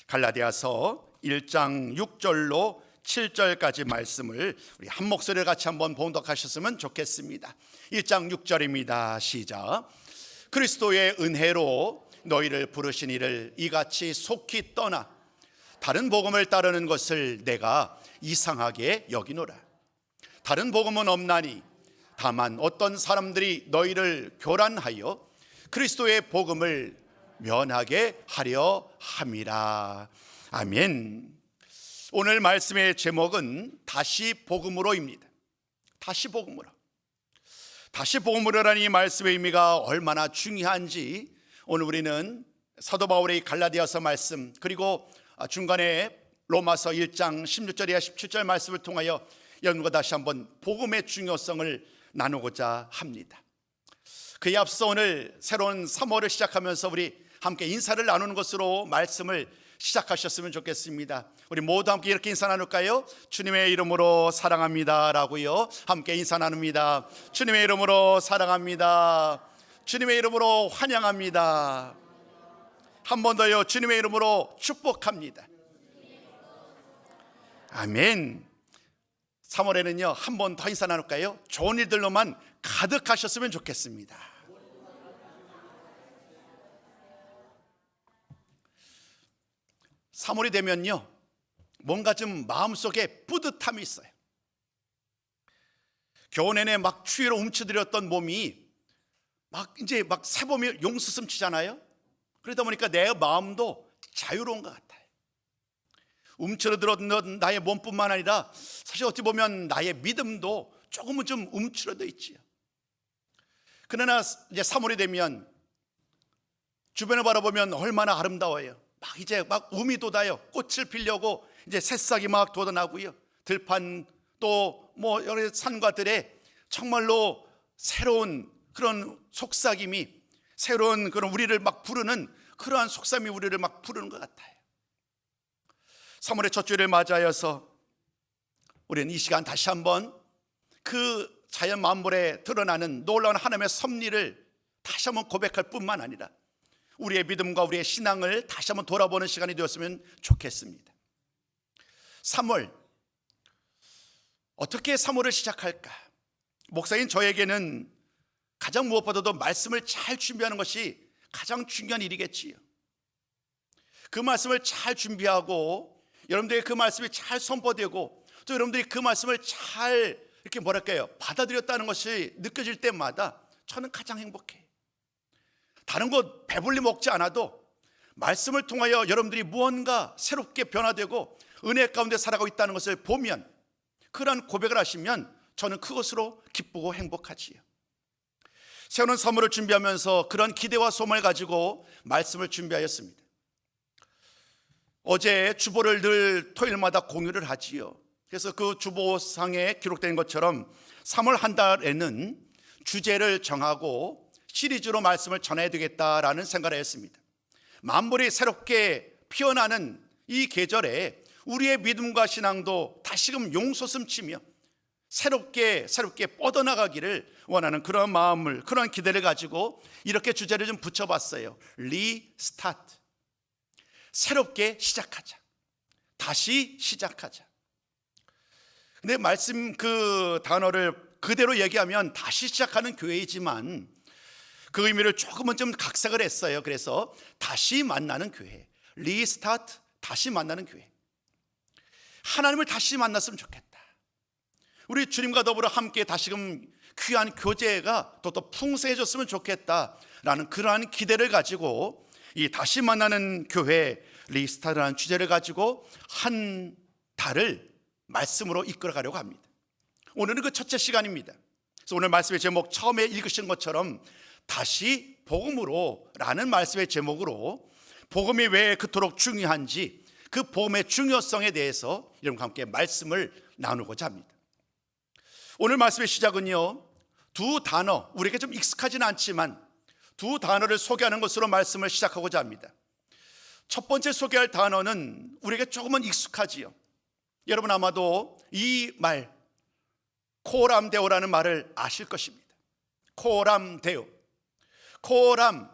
갈라디아서 1장 6절로 7절까지 말씀을 우리 한 목소리를 같이 한번 봉독하셨으면 좋겠습니다. 1장 6절입니다. 시작. 그리스도의 은혜로 너희를 부르신 이를 이같이 속히 떠나 다른 복음을 따르는 것을 내가 이상하게 여기노라. 다른 복음은 없나니 다만 어떤 사람들이 너희를 교란하여 그리스도의 복음을 면하게 하려 함이라. 아멘. 오늘 말씀의 제목은 다시 복음으로입니다. 다시 복음으로. 다시 복음으로라는 이 말씀의 의미가 얼마나 중요한지 오늘 우리는 사도 바울의 갈라디아서 말씀, 그리고 중간에 로마서 1장 16절이야 17절 말씀을 통하여 여러분과 다시 한번 복음의 중요성을 나누고자 합니다. 그에 앞서 오늘 새로운 3월을 시작하면서 우리 함께 인사를 나누는 것으로 말씀을 시작하셨으면 좋겠습니다. 우리 모두 함께 이렇게 인사 나눌까요? 주님의 이름으로 사랑합니다 라고요. 함께 인사 나눕니다. 주님의 이름으로 사랑합니다. 주님의 이름으로 환영합니다. 한 번 더요. 주님의 이름으로 축복합니다. 아멘. 3월에는요 한 번 더 인사 나눌까요? 좋은 일들로만 가득하셨으면 좋겠습니다. 3월이 되면요 뭔가 좀 마음속에 뿌듯함이 있어요. 겨우 내내 막 추위로 움츠들였던 몸이 이제 새봄이 용수숨 치잖아요. 그러다 보니까 내 마음도 자유로운 것 같아요. 움츠러들었던 나의 몸뿐만 아니라 사실 어찌 보면 나의 믿음도 조금은 좀 움츠러져 있지요. 그러나 이제 3월이 되면 주변을 바라보면 얼마나 아름다워요. 이제 움이 돋아요. 꽃을 피려고 이제 새싹이 막 돋아나고요. 들판 또 여러 산과들에 정말로 새로운 그런 속삭임이, 새로운 그런 우리를 부르는 그러한 속삭임이 우리를 부르는 것 같아요. 3월의 첫 주일을 맞이하여서 우리는 이 시간 다시 한번 그 자연 만물에 드러나는 놀라운 하나님의 섭리를 다시 한번 고백할 뿐만 아니라 우리의 믿음과 우리의 신앙을 다시 한번 돌아보는 시간이 되었으면 좋겠습니다. 3월, 어떻게 3월을 시작할까? 목사인 저에게는 가장 무엇보다도 말씀을 잘 준비하는 것이 가장 중요한 일이겠지요. 그 말씀을 잘 준비하고 여러분들이 그 말씀이 잘 선포되고 또 여러분들이 그 말씀을 잘 이렇게 받아들였다는 것이 느껴질 때마다 저는 가장 행복해요. 다른 것 배불리 먹지 않아도 말씀을 통하여 여러분들이 무언가 새롭게 변화되고 은혜 가운데 살아가고 있다는 것을 보면, 그러한 고백을 하시면 저는 그것으로 기쁘고 행복하지요. 새로운 선물을 준비하면서 그런 기대와 소망을 가지고 말씀을 준비하였습니다. 어제 주보를 늘 토요일마다 공유를 하지요. 그래서 그 주보상에 기록된 것처럼 3월 한 달에는 주제를 정하고 시리즈로 말씀을 전해야 되겠다라는 생각을 했습니다. 만물이 새롭게 피어나는 이 계절에 우리의 믿음과 신앙도 다시금 용솟음치며 새롭게 뻗어나가기를 원하는 그런 마음을, 그런 기대를 가지고 이렇게 주제를 좀 붙여봤어요. 리스타트. 새롭게 시작하자. 다시 시작하자. 근데 말씀 그 단어를 그대로 얘기하면 다시 시작하는 교회이지만 그 의미를 조금은 좀 각색을 했어요. 그래서 다시 만나는 교회, 리스타트, 다시 만나는 교회. 하나님을 다시 만났으면 좋겠다. 우리 주님과 더불어 함께 다시금 귀한 교제가 더 풍성해졌으면 좋겠다라는 그러한 기대를 가지고 이 다시 만나는 교회 리스타트라는 주제를 가지고 한 달을 말씀으로 이끌어가려고 합니다. 오늘은 그 첫째 시간입니다. 그래서 오늘 말씀의 제목 처음에 읽으신 것처럼 다시 복음으로 라는 말씀의 제목으로 복음이 왜 그토록 중요한지, 그 복음의 중요성에 대해서 여러분과 함께 말씀을 나누고자 합니다. 오늘 말씀의 시작은요 두 단어, 우리에게 좀 익숙하지는 않지만 두 단어를 소개하는 것으로 말씀을 시작하고자 합니다. 첫 번째 소개할 단어는 우리에게 조금은 익숙하지요. 여러분 아마도 이 말 코람데오라는 말을 아실 것입니다. 코람데오. 코람,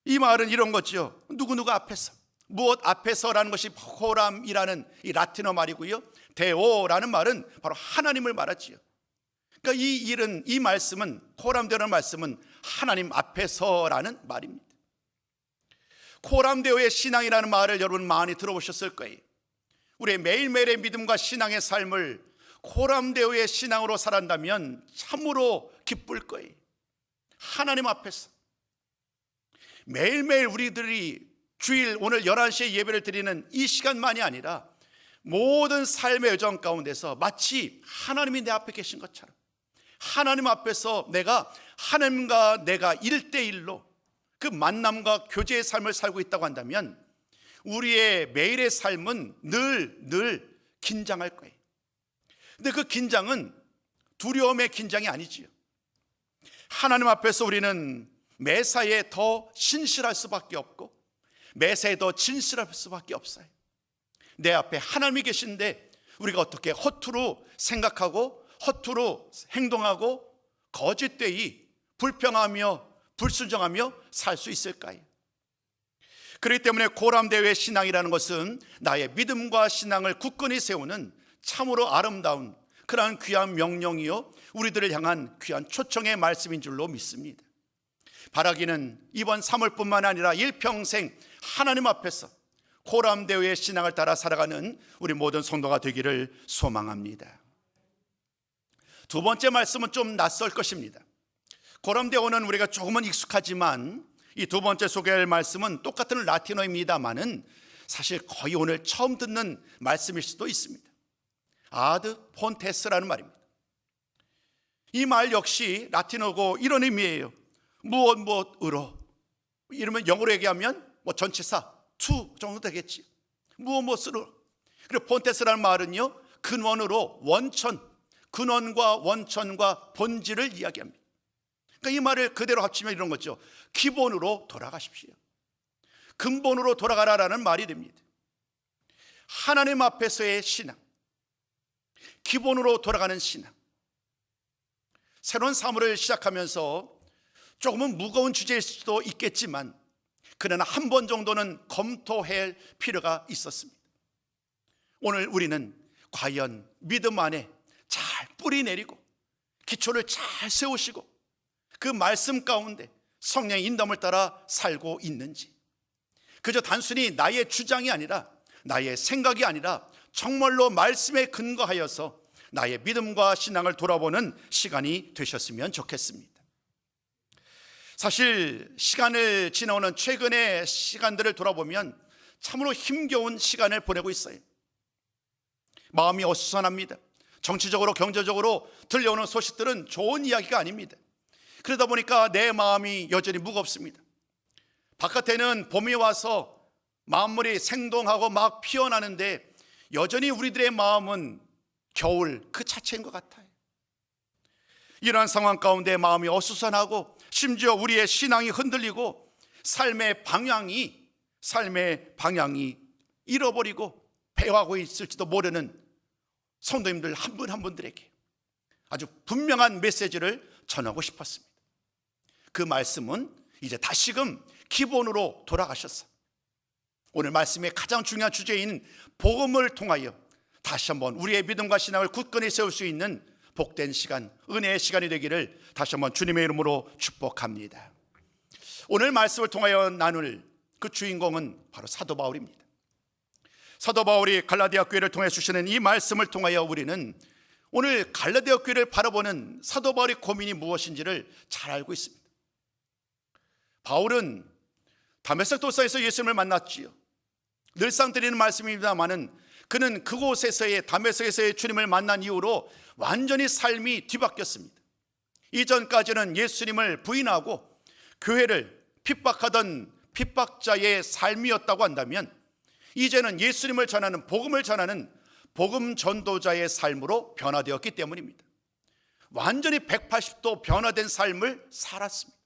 이 말은 이런 거죠. 누구누구 앞에서, 무엇 앞에서라는 것이 코람이라는 이 라틴어 말이고요, 데오라는 말은 바로 하나님을 말하지요. 그러니까 이 말씀은, 코람데오라는 말씀은 하나님 앞에서라는 말입니다. 코람데오의 신앙이라는 말을 여러분 많이 들어보셨을 거예요. 우리의 매일매일의 믿음과 신앙의 삶을 코람데오의 신앙으로 살아간다면 참으로 기쁠 거예요. 하나님 앞에서 매일매일 우리들이 주일 오늘 11시에 예배를 드리는 이 시간만이 아니라 모든 삶의 여정 가운데서 마치 하나님이 내 앞에 계신 것처럼 하나님 앞에서 내가 하나님과 내가 1대1로 그 만남과 교제의 삶을 살고 있다고 한다면 우리의 매일의 삶은 늘 긴장할 거예요. 근데 그 긴장은 두려움의 긴장이 아니지요. 하나님 앞에서 우리는 매사에 더 신실할 수밖에 없고 매사에 더 진실할 수밖에 없어요. 내 앞에 하나님이 계신데 우리가 어떻게 허투루 생각하고 허투루 행동하고 거짓되이 불평하며 불순종하며 살 수 있을까요? 그렇기 때문에 고람대회 신앙이라는 것은 나의 믿음과 신앙을 굳건히 세우는 참으로 아름다운 그러한 귀한 명령이요 우리들을 향한 귀한 초청의 말씀인 줄로 믿습니다. 바라기는 이번 3월뿐만 아니라 일평생 하나님 앞에서 고람대회의 신앙을 따라 살아가는 우리 모든 성도가 되기를 소망합니다. 두 번째 말씀은 좀 낯설 것입니다. 고람대오는 우리가 조금은 익숙하지만 이 두 번째 소개할 말씀은 똑같은 라틴어입니다만은 사실 거의 오늘 처음 듣는 말씀일 수도 있습니다. 아드 폰테스라는 말입니다. 이 말 역시 라틴어고 이런 의미예요. 무엇으로, 이러면 영어로 얘기하면 전치사 to 정도 되겠지. 무엇으로. 그리고 폰테스라는 말은요 근원으로 원천, 근원과 원천과 본질을 이야기합니다. 그러니까 이 말을 그대로 합치면 이런 거죠. 기본으로 돌아가십시오. 근본으로 돌아가라라는 말이 됩니다. 하나님 앞에서의 신앙, 기본으로 돌아가는 신앙. 새로운 사물을 시작하면서 조금은 무거운 주제일 수도 있겠지만 그러나 한 번 정도는 검토할 필요가 있었습니다. 오늘 우리는 과연 믿음 안에 잘 뿌리 내리고 기초를 잘 세우시고 그 말씀 가운데 성령의 인도함을 따라 살고 있는지, 그저 단순히 나의 주장이 아니라 나의 생각이 아니라 정말로 말씀에 근거하여서 나의 믿음과 신앙을 돌아보는 시간이 되셨으면 좋겠습니다. 사실 시간을 지나오는 최근의 시간들을 돌아보면 참으로 힘겨운 시간을 보내고 있어요. 마음이 어수선합니다. 정치적으로 경제적으로 들려오는 소식들은 좋은 이야기가 아닙니다. 그러다 보니까 내 마음이 여전히 무겁습니다. 바깥에는 봄이 와서 만물이 생동하고 막 피어나는데 여전히 우리들의 마음은 겨울 그 자체인 것 같아요. 이러한 상황 가운데 마음이 어수선하고 심지어 우리의 신앙이 흔들리고 삶의 방향이 잃어버리고 배워가고 있을지도 모르는 성도님들 한 분 한 분들에게 아주 분명한 메시지를 전하고 싶었습니다. 그 말씀은 이제 다시금 기본으로 돌아가셔서 오늘 말씀의 가장 중요한 주제인 복음을 통하여 다시 한번 우리의 믿음과 신앙을 굳건히 세울 수 있는 복된 시간, 은혜의 시간이 되기를 다시 한번 주님의 이름으로 축복합니다. 오늘 말씀을 통하여 나눌 그 주인공은 바로 사도 바울입니다. 사도 바울이 갈라디아 교회를 통해 주시는 이 말씀을 통하여 우리는 오늘 갈라디아 교회를 바라보는 사도 바울의 고민이 무엇인지를 잘 알고 있습니다. 바울은 다메섹 도상에서 예수님을 만났지요. 늘상 드리는 말씀입니다마는 그는 그곳에서의 다메섹에서의 주님을 만난 이후로 완전히 삶이 뒤바뀌었습니다. 이전까지는 예수님을 부인하고 교회를 핍박하던 핍박자의 삶이었다고 한다면 이제는 예수님을 전하는 복음을 전하는 복음 전도자의 삶으로 변화되었기 때문입니다. 완전히 180도 변화된 삶을 살았습니다.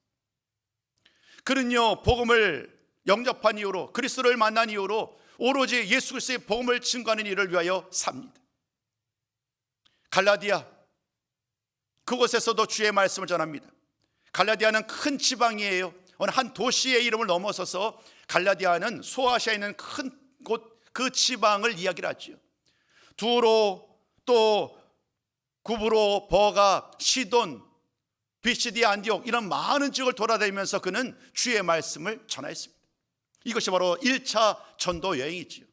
그는요 복음을 영접한 이후로 그리스도를 만난 이후로 오로지 예수 그리스도의 복음을 증거하는 일을 위하여 삽니다. 갈라디아 그곳에서도 주의 말씀을 전합니다. 갈라디아는 큰 지방이에요. 어느 한 도시의 이름을 넘어서서 갈라디아는 소아시아에 있는 큰 곳 그 지방을 이야기를 하죠. 두로, 또 구브로, 버가, 시돈, 비시디, 안디옥 이런 많은 지역을 돌아다니면서 그는 주의 말씀을 전하였습니다. 이것이 바로 1차 전도 여행이지요.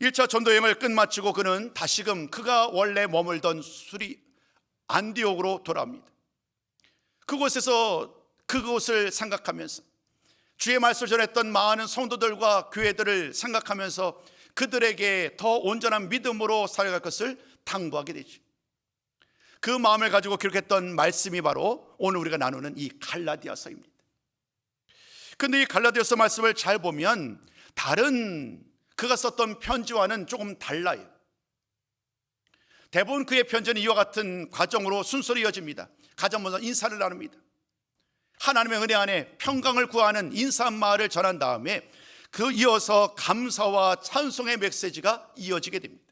1차 전도 여행을 끝마치고 그는 다시금 그가 원래 머물던 수리 안디옥으로 돌아옵니다. 그곳을 생각하면서 주의 말씀을 전했던 많은 성도들과 교회들을 생각하면서 그들에게 더 온전한 믿음으로 살아갈 것을 당부하게 되죠. 그 마음을 가지고 기록했던 말씀이 바로 오늘 우리가 나누는 이 갈라디아서입니다. 그런데 이 갈라디아서 말씀을 잘 보면 다른 그가 썼던 편지와는 조금 달라요. 대부분 그의 편지는 이와 같은 과정으로 순서로 이어집니다. 가장 먼저 인사를 나눕니다. 하나님의 은혜 안에 평강을 구하는 인사말을 전한 다음에 그 이어서 감사와 찬송의 메시지가 이어지게 됩니다.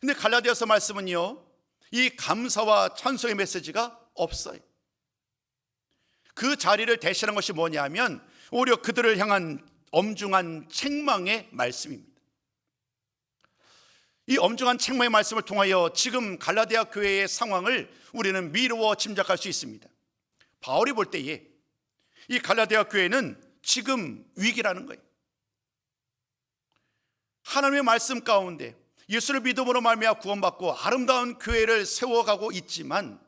그런데 갈라디아서 말씀은요, 이 감사와 찬송의 메시지가 없어요. 그 자리를 대신한 것이 뭐냐면 오히려 그들을 향한 엄중한 책망의 말씀입니다. 이 엄중한 책망의 말씀을 통하여 지금 갈라디아 교회의 상황을 우리는 미루어 짐작할 수 있습니다. 바울이 볼 때에 이 갈라디아 교회는 지금 위기라는 거예요. 하나님의 말씀 가운데 예수를 믿음으로 말미암아 구원받고 아름다운 교회를 세워가고 있지만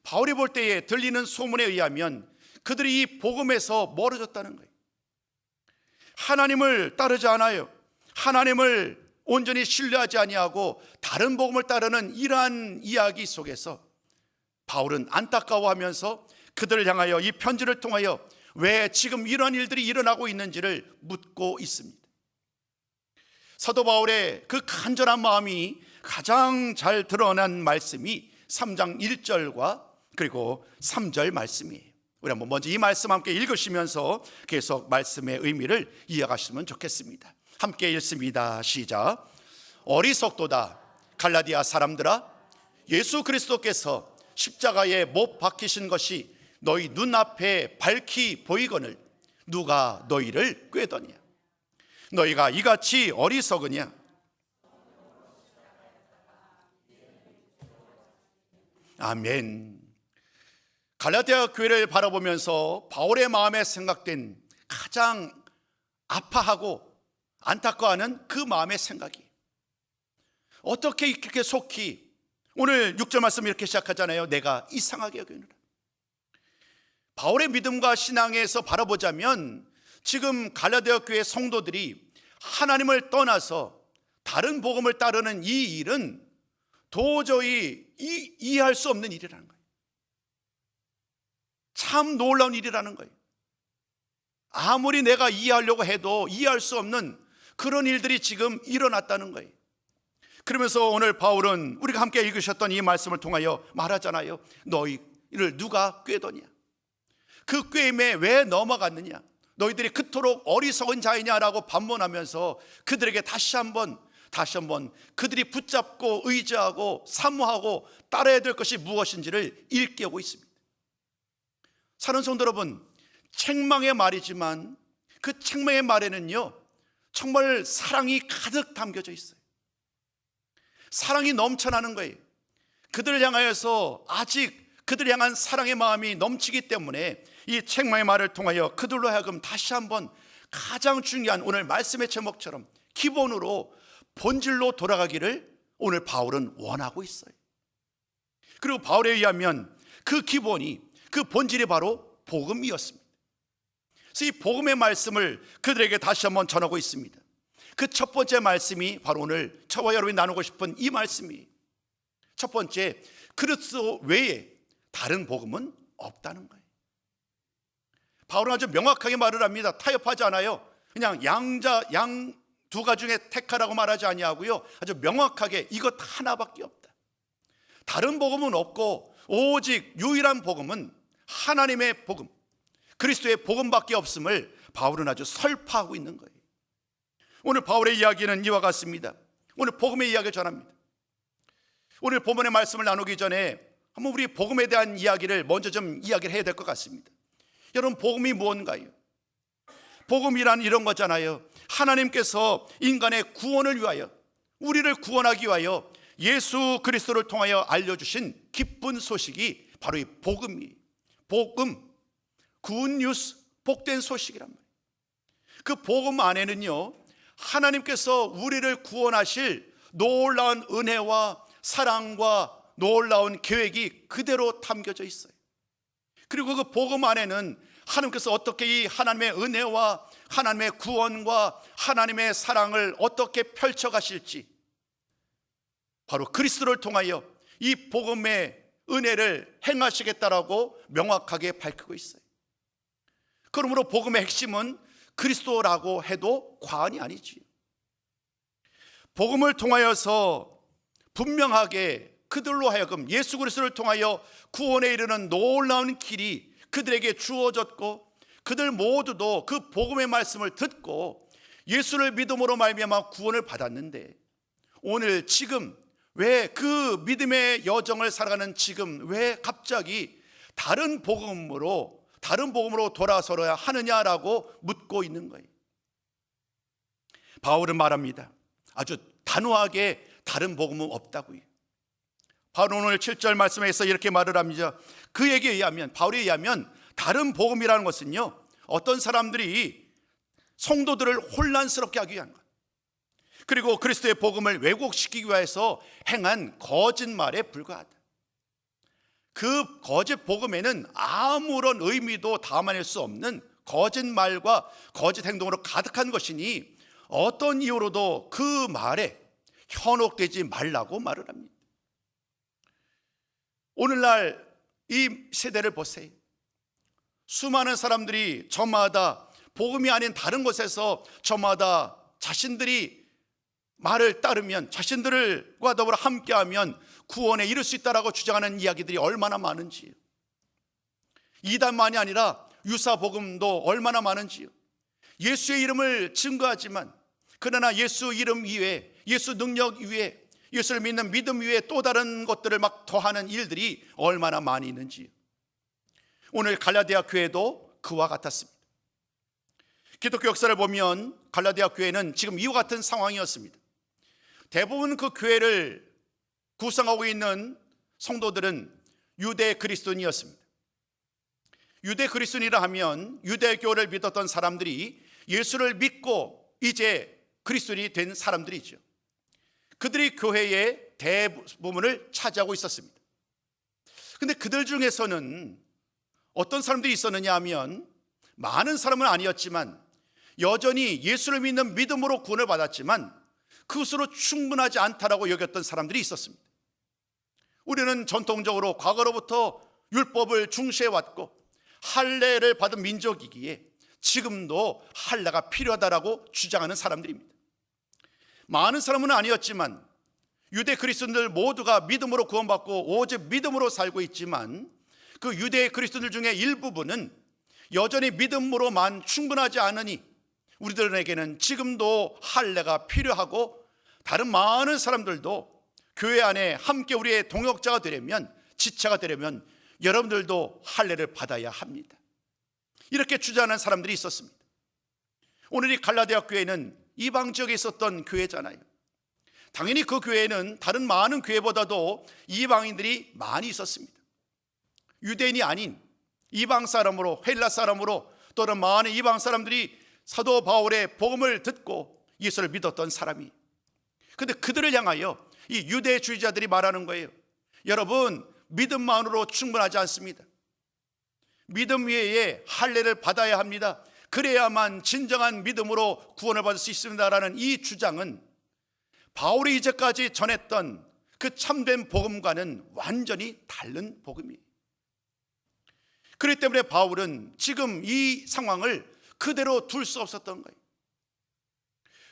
바울이 볼 때에 들리는 소문에 의하면 그들이 이 복음에서 멀어졌다는 거예요. 하나님을 따르지 않아요. 하나님을 온전히 신뢰하지 아니하고 다른 복음을 따르는 이러한 이야기 속에서 바울은 안타까워하면서 그들을 향하여 이 편지를 통하여 왜 지금 이러한 일들이 일어나고 있는지를 묻고 있습니다. 사도 바울의 그 간절한 마음이 가장 잘 드러난 말씀이 3장 1절과 그리고 3절 말씀이에요. 우리 한번 먼저 이 말씀 함께 읽으시면서 계속 말씀의 의미를 이해가시면 좋겠습니다. 함께 읽습니다. 시작. 어리석도다 갈라디아 사람들아, 예수 그리스도께서 십자가에 못 박히신 것이 너희 눈앞에 밝히 보이거늘 누가 너희를 꾀더냐? 너희가 이같이 어리석으냐? 아멘. 갈라디아 교회를 바라보면서 바울의 마음에 생각된 가장 아파하고 안타까워하는 그 마음의 생각이 어떻게 이렇게 속히 오늘 6절 말씀 이렇게 시작하잖아요. 내가 이상하게 여기노라. 바울의 믿음과 신앙에서 바라보자면 지금 갈라디아 교회 성도들이 하나님을 떠나서 다른 복음을 따르는 이 일은 도저히 이해할 수 없는 일이라는 거예요. 참 놀라운 일이라는 거예요. 아무리 내가 이해하려고 해도 이해할 수 없는 그런 일들이 지금 일어났다는 거예요. 그러면서 오늘 바울은 우리가 함께 읽으셨던 이 말씀을 통하여 말하잖아요. 너희를 누가 꾀더냐? 그 꾀임에 왜 넘어갔느냐? 너희들이 그토록 어리석은 자이냐라고 반문하면서 그들에게 다시 한번 그들이 붙잡고 의지하고 사모하고 따라야 될 것이 무엇인지를 일깨우고 있습니다. 사랑하는 성도 여러분, 책망의 말이지만 그 책망의 말에는요 정말 사랑이 가득 담겨져 있어요. 사랑이 넘쳐나는 거예요. 그들을 향하여서 아직 그들을 향한 사랑의 마음이 넘치기 때문에 이 책망의 말을 통하여 그들로 하여금 다시 한번 가장 중요한 오늘 말씀의 제목처럼 기본으로 본질로 돌아가기를 오늘 바울은 원하고 있어요. 그리고 바울에 의하면 그 기본이 그 본질이 바로 복음이었습니다. 그래서 이 복음의 말씀을 그들에게 다시 한번 전하고 있습니다. 그 첫 번째 말씀이 바로 오늘 저와 여러분이 나누고 싶은 이 말씀이에요. 첫 번째, 그리스도 외에 다른 복음은 없다는 거예요. 바울은 아주 명확하게 말을 합니다. 타협하지 않아요. 그냥 양 두 가지 중에 택하라고 말하지 아니하고요, 아주 명확하게 이것 하나밖에 없다. 다른 복음은 없고 오직 유일한 복음은 하나님의 복음, 그리스도의 복음밖에 없음을 바울은 아주 설파하고 있는 거예요. 오늘 바울의 이야기는 이와 같습니다. 오늘 복음의 이야기를 전합니다. 오늘 본문의 말씀을 나누기 전에 한번 우리 복음에 대한 이야기를 먼저 좀 이야기를 해야 될 것 같습니다. 여러분, 복음이 무언가요? 복음이란 이런 거잖아요. 하나님께서 인간의 구원을 위하여, 우리를 구원하기 위하여 예수 그리스도를 통하여 알려주신 기쁜 소식이 바로 이 복음이에요. 복음, 굿뉴스, 복된 소식이란 말이에요. 그 복음 안에는요, 하나님께서 우리를 구원하실 놀라운 은혜와 사랑과 놀라운 계획이 그대로 담겨져 있어요. 그리고 그 복음 안에는 하나님께서 어떻게 이 하나님의 은혜와 하나님의 구원과 하나님의 사랑을 어떻게 펼쳐가실지, 바로 그리스도를 통하여 이 복음의 은혜를 행하시겠다라고 명확하게 밝히고 있어요. 그러므로 복음의 핵심은 그리스도라고 해도 과언이 아니지요. 복음을 통하여서 분명하게 그들로 하여금 예수 그리스도를 통하여 구원에 이르는 놀라운 길이 그들에게 주어졌고, 그들 모두도 그 복음의 말씀을 듣고 예수를 믿음으로 말미암아 구원을 받았는데, 오늘 지금 왜 그 믿음의 여정을 살아가는 지금 왜 갑자기 다른 복음으로 돌아서야 하느냐라고 묻고 있는 거예요. 바울은 말합니다. 아주 단호하게 다른 복음은 없다고요. 바로 오늘 7절 말씀에서 이렇게 말을 합니다. 그에게 의하면, 바울에 의하면 다른 복음이라는 것은요, 어떤 사람들이 성도들을 혼란스럽게 하기 위한 것, 그리고 그리스도의 복음을 왜곡시키기 위해서 행한 거짓말에 불과하다. 그 거짓 복음에는 아무런 의미도 담아낼 수 없는 거짓말과 거짓 행동으로 가득한 것이니 어떤 이유로도 그 말에 현혹되지 말라고 말을 합니다. 오늘날 이 세대를 보세요. 수많은 사람들이 저마다 복음이 아닌 다른 곳에서 저마다 자신들이 말을 따르면, 자신들과 더불어 함께하면 구원에 이를 수 있다라고 주장하는 이야기들이 얼마나 많은지요. 이단만이 아니라 유사복음도 얼마나 많은지요. 예수의 이름을 증거하지만, 그러나 예수 이름 이외에, 예수 능력 이외에, 예수를 믿는 믿음 위에 또 다른 것들을 막 더하는 일들이 얼마나 많이 있는지요. 오늘 갈라디아 교회도 그와 같았습니다. 기독교 역사를 보면 갈라디아 교회는 지금 이와 같은 상황이었습니다. 대부분 그 교회를 구성하고 있는 성도들은 유대 그리스도인이었습니다. 유대 그리스도인이라 하면 유대교를 믿었던 사람들이 예수를 믿고 이제 그리스도인이 된 사람들이죠. 그들이 교회의 대부분을 차지하고 있었습니다. 그런데 그들 중에서는 어떤 사람들이 있었느냐 하면, 많은 사람은 아니었지만 여전히 예수를 믿는 믿음으로 구원을 받았지만 그것으로 충분하지 않다라고 여겼던 사람들이 있었습니다. 우리는 전통적으로 과거로부터 율법을 중시해왔고 할례를 받은 민족이기에 지금도 할례가 필요하다라고 주장하는 사람들입니다. 많은 사람은 아니었지만 유대 그리스도인들 모두가 믿음으로 구원받고 오직 믿음으로 살고 있지만, 그 유대 그리스도인들 중에 일부분은 여전히 믿음으로만 충분하지 않으니 우리들에게는 지금도 할례가 필요하고, 다른 많은 사람들도 교회 안에 함께 우리의 동역자가 되려면, 지체가 되려면 여러분들도 할례를 받아야 합니다. 이렇게 주장하는 사람들이 있었습니다. 오늘 이 갈라디아 교회는 이방 지역에 있었던 교회잖아요. 당연히 그 교회는 다른 많은 교회보다도 이방인들이 많이 있었습니다. 유대인이 아닌 이방 사람으로, 헬라 사람으로, 또는 많은 이방 사람들이 사도 바울의 복음을 듣고 예수를 믿었던 사람이, 그런데 그들을 향하여 이 유대주의자들이 말하는 거예요. 여러분, 믿음만으로 충분하지 않습니다. 믿음 외에 할례를 받아야 합니다. 그래야만 진정한 믿음으로 구원을 받을 수 있습니다라는 이 주장은 바울이 이제까지 전했던 그 참된 복음과는 완전히 다른 복음이에요. 그렇기 때문에 바울은 지금 이 상황을 그대로 둘 수 없었던 거예요.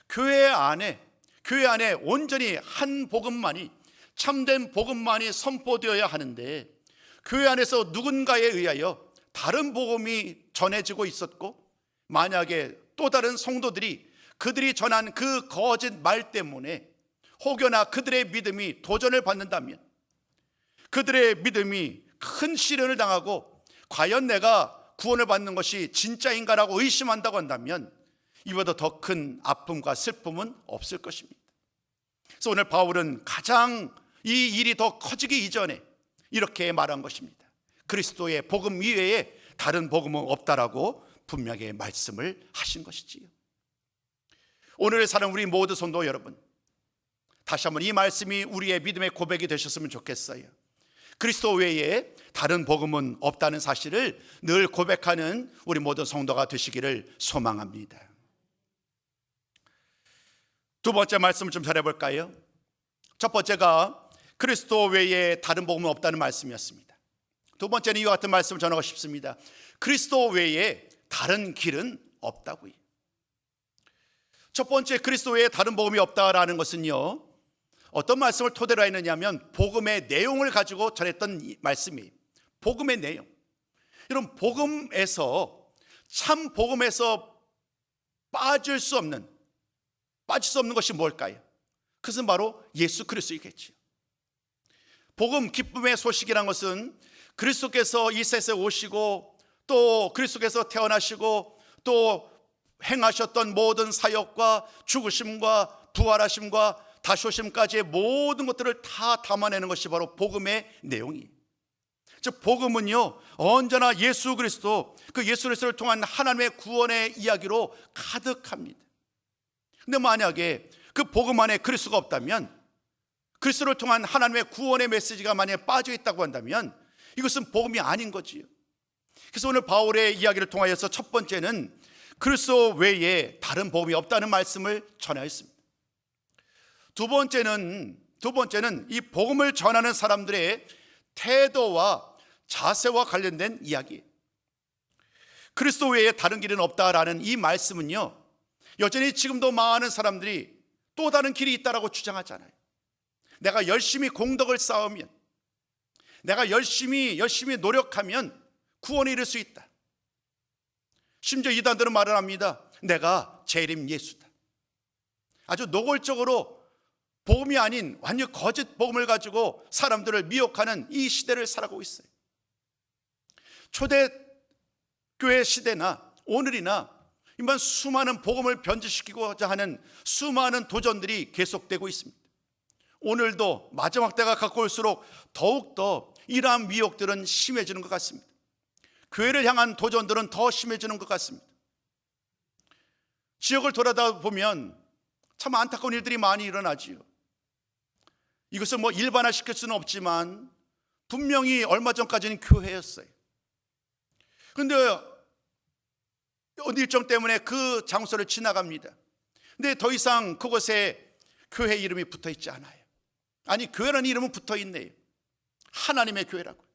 교회 안에 온전히 한 복음만이, 참된 복음만이 선포되어야 하는데, 교회 안에서 누군가에 의하여 다른 복음이 전해지고 있었고, 만약에 또 다른 성도들이 그들이 전한 그 거짓 말 때문에 혹여나 그들의 믿음이 도전을 받는다면, 그들의 믿음이 큰 시련을 당하고 과연 내가 구원을 받는 것이 진짜인가라고 의심한다고 한다면 이보다 더 큰 아픔과 슬픔은 없을 것입니다. 그래서 오늘 바울은 가장 이 일이 더 커지기 이전에 이렇게 말한 것입니다. 그리스도의 복음 이외에 다른 복음은 없다라고 분명하게 말씀을 하신 것이지요. 오늘을 사는 우리 모두 성도 여러분, 다시 한번 이 말씀이 우리의 믿음의 고백이 되셨으면 좋겠어요. 그리스도 외에 다른 복음은 없다는 사실을 늘 고백하는 우리 모든 성도가 되시기를 소망합니다. 두 번째 말씀을 좀 전해볼까요? 첫 번째가 그리스도 외에 다른 복음은 없다는 말씀이었습니다. 두 번째는 이와 같은 말씀을 전하고 싶습니다. 그리스도 외에 다른 길은 없다고요. 첫 번째, 그리스도 외에 다른 복음이 없다라는 것은요, 어떤 말씀을 토대로 했느냐면 복음의 내용을 가지고 전했던 말씀이에요. 복음의 내용. 이런 복음에서, 참 복음에서 빠질 수 없는 것이 뭘까요? 그것은 바로 예수 그리스도이겠죠. 복음, 기쁨의 소식이란 것은 그리스도께서 이 세상에 오시고 또 그리스도께서 태어나시고 또 행하셨던 모든 사역과 죽으심과 부활하심과 다시 오심까지의 모든 것들을 다 담아내는 것이 바로 복음의 내용이에요. 즉 복음은요, 언제나 예수 그리스도, 그 예수 그리스도를 통한 하나님의 구원의 이야기로 가득합니다. 근데 만약에 그 복음 안에 그리스도가 없다면, 그리스도를 통한 하나님의 구원의 메시지가 만약에 빠져 있다고 한다면 이것은 복음이 아닌 거지요. 그래서 오늘 바울의 이야기를 통하여서 첫 번째는 그리스도 외에 다른 복음이 없다는 말씀을 전하였습니다. 두 번째는 이 복음을 전하는 사람들의 태도와 자세와 관련된 이야기예요. 그리스도 외에 다른 길은 없다라는 이 말씀은요, 여전히 지금도 많은 사람들이 또 다른 길이 있다라고 주장하잖아요. 내가 열심히 공덕을 쌓으면, 내가 열심히 노력하면 구원에 이를 수 있다. 심지어 이단들은 말을 합니다. 내가 재림 예수다. 아주 노골적으로 복음이 아닌 완전 거짓 복음을 가지고 사람들을 미혹하는 이 시대를 살아가고 있어요. 초대교회 시대나 오늘이나 이만 수많은 복음을 변질시키고자 하는 수많은 도전들이 계속되고 있습니다. 오늘도 마지막 때가 가까울수록 더욱더 이러한 미혹들은 심해지는 것 같습니다. 교회를 향한 도전들은 더 심해지는 것 같습니다. 지역을 돌아다 보면 참 안타까운 일들이 많이 일어나지요. 이것을 일반화시킬 수는 없지만 분명히 얼마 전까지는 교회였어요. 그런데 어느 일정 때문에 그 장소를 지나갑니다. 근데 더 이상 그곳에 교회 이름이 붙어 있지 않아요. 아니, 교회라는 이름은 붙어 있네요. 하나님의 교회라고.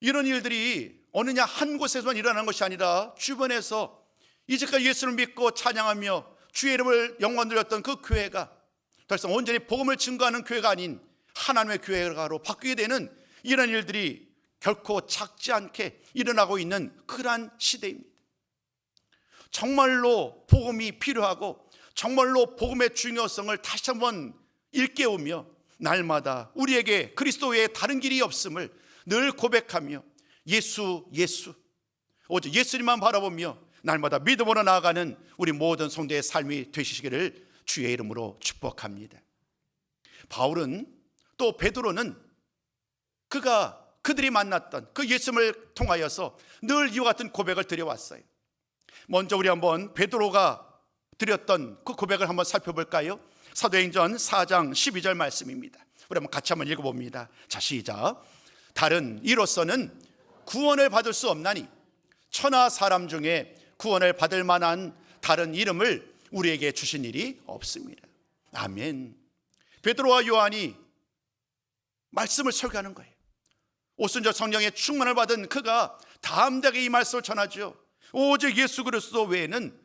이런 일들이 어느냐 한 곳에서만 일어나는 것이 아니라 주변에서 이제까지 예수를 믿고 찬양하며 주의 이름을 영광 드렸던 그 교회가 더 이상 온전히 복음을 증거하는 교회가 아닌 하나님의 교회가로 바뀌게 되는 이런 일들이 결코 작지 않게 일어나고 있는 그러한 시대입니다. 정말로 복음이 필요하고 정말로 복음의 중요성을 다시 한번 일깨우며 날마다 우리에게 그리스도 외에 다른 길이 없음을 늘 고백하며 예수 오직 예수님만 바라보며 날마다 믿음으로 나아가는 우리 모든 성도의 삶이 되시기를 주의 이름으로 축복합니다. 바울은 또 베드로는 그들이 만났던 그 예수님을 통하여서 늘 이와 같은 고백을 드려왔어요. 먼저 우리 한번 베드로가 드렸던 그 고백을 한번 살펴볼까요? 사도행전 4장 12절 말씀입니다. 우리 한번 같이 한번 읽어봅니다. 자, 시작. 다른 이로서는 구원을 받을 수 없나니 천하 사람 중에 구원을 받을 만한 다른 이름을 우리에게 주신 일이 없습니다. 아멘. 베드로와 요한이 말씀을 설교하는 거예요. 오순절 성령의 충만을 받은 그가 담대하게 이 말씀을 전하죠. 오직 예수 그리스도 외에는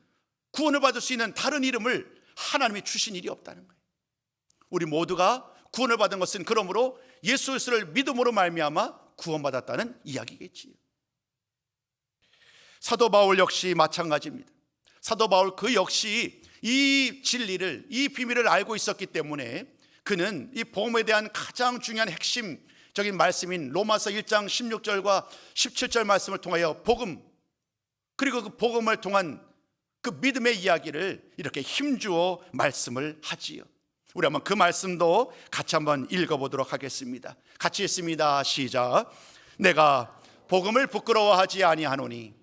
구원을 받을 수 있는 다른 이름을 하나님이 주신 일이 없다는 거예요. 우리 모두가 구원을 받은 것은 그러므로 예수 그리스도를 믿음으로 말미암아 구원받았다는 이야기겠지요. 사도 바울 역시 마찬가지입니다. 사도 바울 그 역시 이 진리를, 이 비밀을 알고 있었기 때문에 그는 이 복음에 대한 가장 중요한 핵심, 적인 말씀인 로마서 1장 16절과 17절 말씀을 통하여 복음, 그리고 그 복음을 통한 그 믿음의 이야기를 이렇게 힘주어 말씀을 하지요. 우리 한번 그 말씀도 같이 한번 읽어보도록 하겠습니다. 같이 읽습니다. 시작. 내가 복음을 부끄러워하지 아니하노니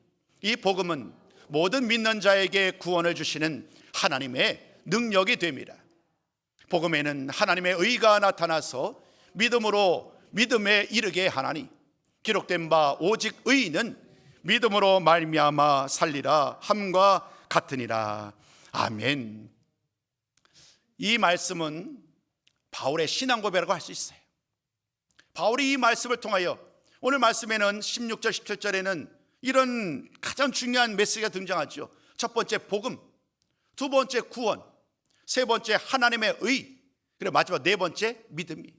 이 복음은 모든 믿는 자에게 구원을 주시는 하나님의 능력이 됨이라. 복음에는 하나님의 의가 나타나서 믿음으로 믿음에 이르게 하나니 기록된 바 오직 의인은 믿음으로 말미암아 살리라 함과 같으니라. 아멘. 이 말씀은 바울의 신앙 고백이라고 할 수 있어요. 바울이 이 말씀을 통하여 오늘 말씀에는 16절 17절에는 이런 가장 중요한 메시지가 등장하죠. 첫 번째 복음, 두 번째 구원, 세 번째 하나님의 의, 그리고 마지막 네 번째 믿음이.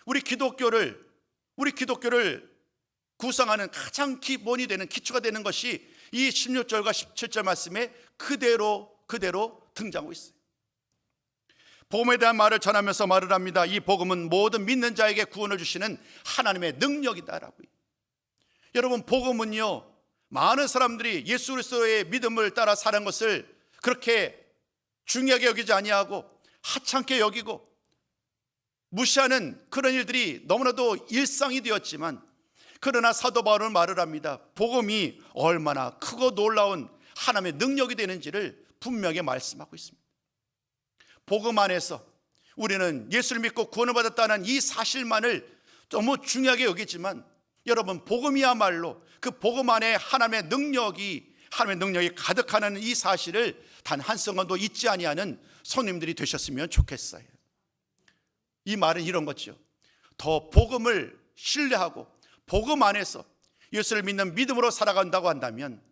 우리 기독교를 구성하는 가장 기본이 되는 기초가 되는 것이 이 16절과 17절 말씀에 그대로 등장하고 있어요. 복음에 대한 말을 전하면서 말을 합니다. 이 복음은 모든 믿는 자에게 구원을 주시는 하나님의 능력이다라고요. 여러분, 복음은요, 많은 사람들이 예수 그리스도의 믿음을 따라 사는 것을 그렇게 중요하게 여기지 아니하고 하찮게 여기고 무시하는 그런 일들이 너무나도 일상이 되었지만, 그러나 사도 바울은 말을 합니다. 복음이 얼마나 크고 놀라운 하나님의 능력이 되는지를 분명히 말씀하고 있습니다. 복음 안에서 우리는 예수를 믿고 구원을 받았다는 이 사실만을 너무 중요하게 여기지만, 여러분, 복음이야말로 그 복음 안에 하나님의 능력이 가득하는 이 사실을 단 한 순간도 잊지 아니하는 손님들이 되셨으면 좋겠어요. 이 말은 이런 거죠. 더 복음을 신뢰하고 복음 안에서 예수를 믿는 믿음으로 살아간다고 한다면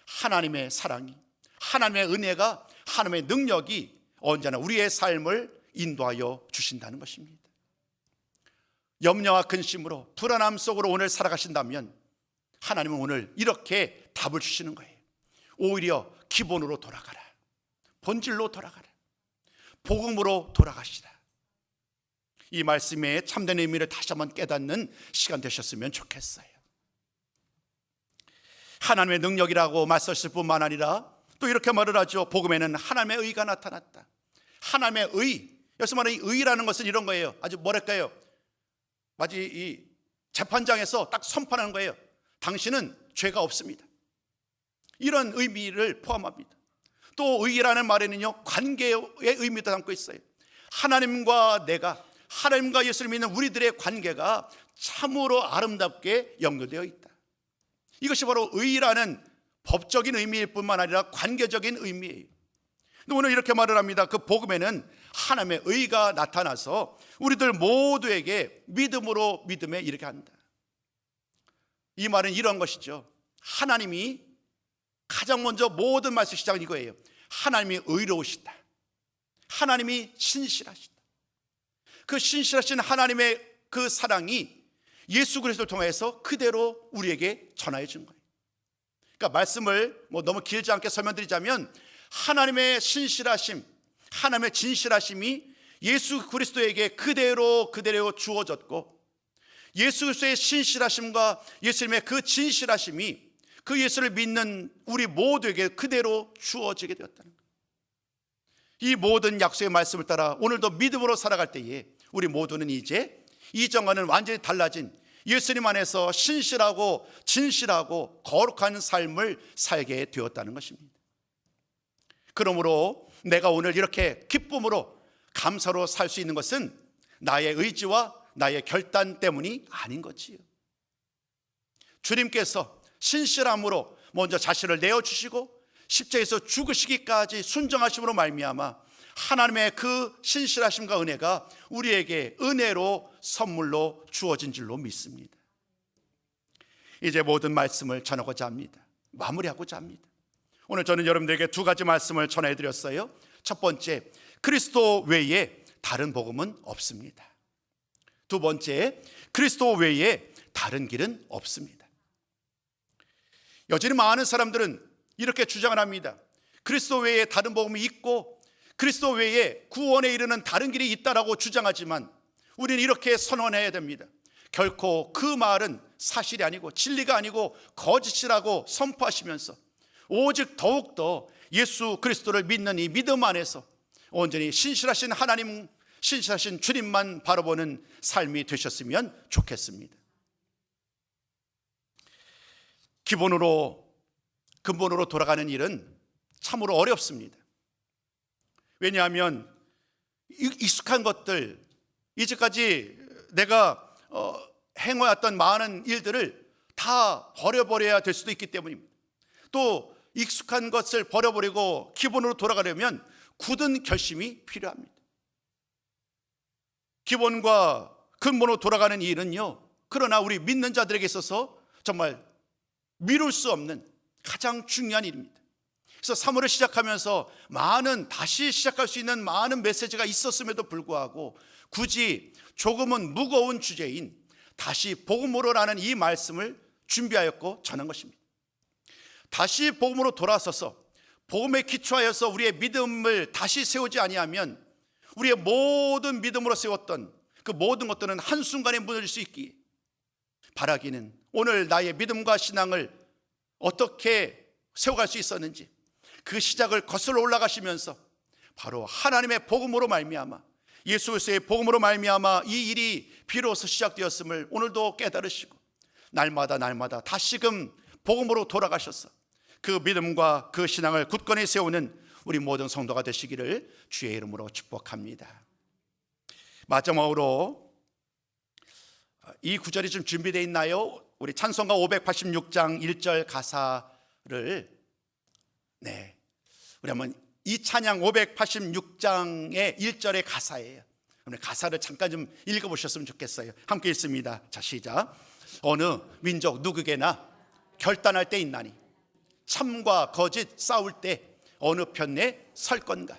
하나님의 사랑이, 하나님의 은혜가, 하나님의 능력이 언제나 우리의 삶을 인도하여 주신다는 것입니다. 염려와 근심으로 불안함 속으로 오늘 살아가신다면 하나님은 오늘 이렇게 답을 주시는 거예요. 오히려 기본으로 돌아가라, 본질로 돌아가라, 복음으로 돌아가시라. 이 말씀의 참된 의미를 다시 한번 깨닫는 시간 되셨으면 좋겠어요. 하나님의 능력이라고 맞섰을 뿐만 아니라 또 이렇게 말을 하죠. 복음에는 하나님의 의가 나타났다. 하나님의 의, 여기서 말하는 의라는 것은 이런 거예요. 아주 뭐랄까요, 마치 이 재판장에서 딱 선포하는 거예요. 당신은 죄가 없습니다. 이런 의미를 포함합니다. 또 의라는 말에는요, 관계의 의미도 담고 있어요. 하나님과 예수를 믿는 우리들의 관계가 참으로 아름답게 연결되어 있다. 이것이 바로 의라는 법적인 의미일 뿐만 아니라 관계적인 의미예요. 오늘 이렇게 말을 합니다. 그 복음에는 하나님의 의가 나타나서 우리들 모두에게 믿음으로 믿음에 이르게 한다. 이 말은 이런 것이죠. 하나님이 가장 먼저 모든 말씀 시작은 이거예요. 하나님이 의로우시다. 하나님이 신실하시다. 그 신실하신 하나님의 그 사랑이 예수 그리스도를 통해서 그대로 우리에게 전하여 준 거예요. 그러니까 말씀을 너무 길지 않게 설명드리자면, 하나님의 신실하심, 하나님의 진실하심이 예수 그리스도에게 그대로 주어졌고, 예수 그리스도의 신실하심과 예수님의 그 진실하심이 그 예수를 믿는 우리 모두에게 그대로 주어지게 되었다는 거예요. 이 모든 약속의 말씀을 따라 오늘도 믿음으로 살아갈 때에 우리 모두는 이제 이전과는 완전히 달라진 예수님 안에서 신실하고 진실하고 거룩한 삶을 살게 되었다는 것입니다. 그러므로 내가 오늘 이렇게 기쁨으로 감사로 살 수 있는 것은 나의 의지와 나의 결단 때문이 아닌 거지요. 주님께서 신실함으로 먼저 자신을 내어주시고 십자가에서 죽으시기까지 순종하심으로 말미암아 하나님의 그 신실하심과 은혜가 우리에게 은혜로 선물로 주어진 줄로 믿습니다. 이제 모든 말씀을 전하고자 합니다. 마무리하고자 합니다. 오늘 저는 여러분들에게 두 가지 말씀을 전해드렸어요. 첫 번째, 그리스도 외에 다른 복음은 없습니다. 두 번째, 그리스도 외에 다른 길은 없습니다. 여전히 많은 사람들은 이렇게 주장을 합니다. 그리스도 외에 다른 복음이 있고 그리스도 외에 구원에 이르는 다른 길이 있다라고 주장하지만, 우리는 이렇게 선언해야 됩니다. 결코 그 말은 사실이 아니고 진리가 아니고 거짓이라고 선포하시면서 오직 더욱더 예수 그리스도를 믿는 이 믿음 안에서 온전히 신실하신 하나님, 신실하신 주님만 바라보는 삶이 되셨으면 좋겠습니다. 근본으로 돌아가는 일은 참으로 어렵습니다. 왜냐하면 익숙한 것들, 이제까지 내가 행해왔던 많은 일들을 다 버려버려야 될 수도 있기 때문입니다. 또 익숙한 것을 버려버리고 기본으로 돌아가려면 굳은 결심이 필요합니다. 기본과 근본으로 돌아가는 일은요, 그러나 우리 믿는 자들에게 있어서 정말 미룰 수 없는 가장 중요한 일입니다. 그래서 3월을 시작하면서 다시 시작할 수 있는 많은 메시지가 있었음에도 불구하고 굳이 조금은 무거운 주제인 다시 복음으로라는 이 말씀을 준비하였고 전한 것입니다. 다시 복음으로 돌아서서 복음에 기초하여서 우리의 믿음을 다시 세우지 아니하면 우리의 모든 믿음으로 세웠던 그 모든 것들은 한순간에 무너질 수 있기에 바라기는 오늘 나의 믿음과 신앙을 어떻게 세워갈 수 있었는지 그 시작을 거슬러 올라가시면서 바로 하나님의 복음으로 말미암아 예수 그리스도의 복음으로 말미암아 이 일이 비로소 시작되었음을 오늘도 깨달으시고 날마다 다시금 복음으로 돌아가셔서 그 믿음과 그 신앙을 굳건히 세우는 우리 모든 성도가 되시기를 주의 이름으로 축복합니다. 마지막으로 이 구절이 좀 준비되어 있나요? 우리 찬송가 586장 1절 가사를 우리 한번 이 찬양 586장의 1절의 가사예요. 가사를 잠깐 좀 읽어보셨으면 좋겠어요. 함께 읽습니다. 자, 시작. 어느 민족 누구에게나 결단할 때 있나니 참과 거짓 싸울 때 어느 편에 설 건가.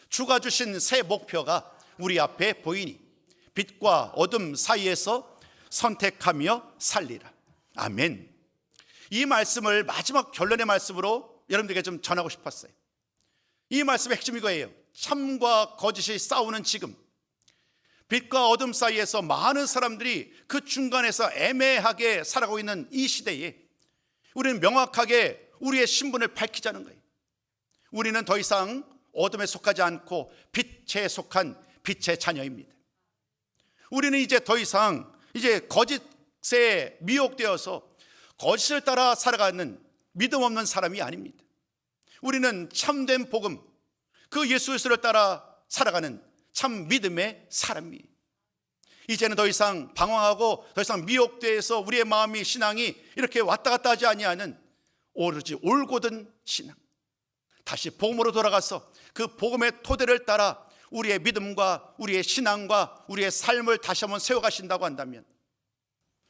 주가 주신 새 목표가 우리 앞에 보이니 빛과 어둠 사이에서 선택하며 살리라. 아멘. 이 말씀을 마지막 결론의 말씀으로 여러분들에게 좀 전하고 싶었어요. 이 말씀의 핵심이 이거예요. 참과 거짓이 싸우는 지금, 빛과 어둠 사이에서 많은 사람들이 그 중간에서 애매하게 살아가고 있는 이 시대에 우리는 명확하게 우리의 신분을 밝히자는 거예요. 우리는 더 이상 어둠에 속하지 않고 빛에 속한 빛의 자녀입니다. 우리는 이제 더 이상 거짓에 미혹되어서 거짓을 따라 살아가는 믿음 없는 사람이 아닙니다. 우리는 참된 복음, 그 예수 그리스도를 따라 살아가는 참 믿음의 사람이에요. 이제는 더 이상 방황하고 더 이상 미혹돼서 우리의 마음이 신앙이 이렇게 왔다 갔다 하지 아니하는 오로지 올곧은 신앙, 다시 복음으로 돌아가서 그 복음의 토대를 따라 우리의 믿음과 우리의 신앙과 우리의 삶을 다시 한번 세워가신다고 한다면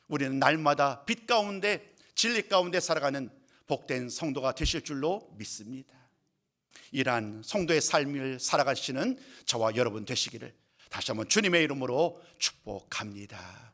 우리는 날마다 빛 가운데 진리 가운데 살아가는 복된 성도가 되실 줄로 믿습니다. 이러한 성도의 삶을 살아가시는 저와 여러분 되시기를 다시 한번 주님의 이름으로 축복합니다.